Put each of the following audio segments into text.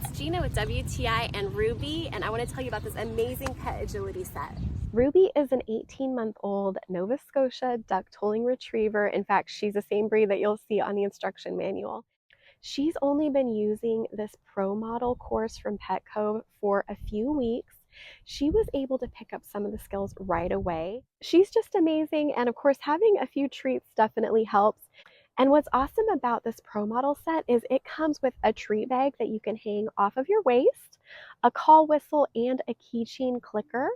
it's Gina with WTI and Ruby, and I want to tell you about this amazing pet agility set. Ruby is an 18-month-old Nova Scotia duck tolling retriever. In fact, she's the same breed that you'll see on the instruction manual. She's only been using this pro model course from PetCove for a few weeks. She was able to pick up some of the skills right away. She's just amazing, and of course, having a few treats definitely helps. And what's awesome about this Pro Model set is it comes with a treat bag that you can hang off of your waist, a call whistle, and a keychain clicker.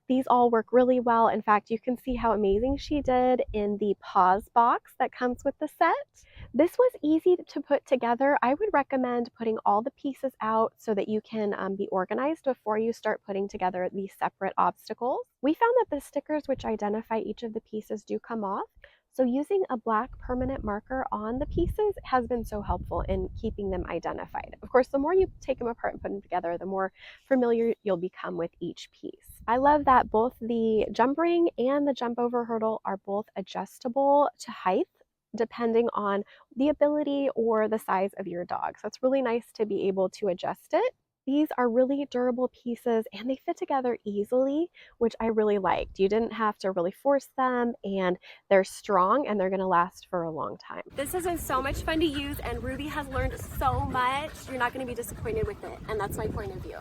These all work really well. In fact, you can see how amazing she did in the pause box that comes with the set. This was easy to put together. I would recommend putting all the pieces out so that you can be organized before you start putting together these separate obstacles. We found that the stickers which identify each of the pieces do come off. So using a black permanent marker on the pieces has been so helpful in keeping them identified. Of course, the more you take them apart and put them together, the more familiar you'll become with each piece. I love that both the jump ring and the jump over hurdle are both adjustable to height depending on the ability or the size of your dog. So it's really nice to be able to adjust it. These are really durable pieces and they fit together easily, which I really liked. You didn't have to really force them, and they're strong and they're going to last for a long time. This has been so much fun to use, and Ruby has learned so much. You're not going to be disappointed with it, and that's my point of view.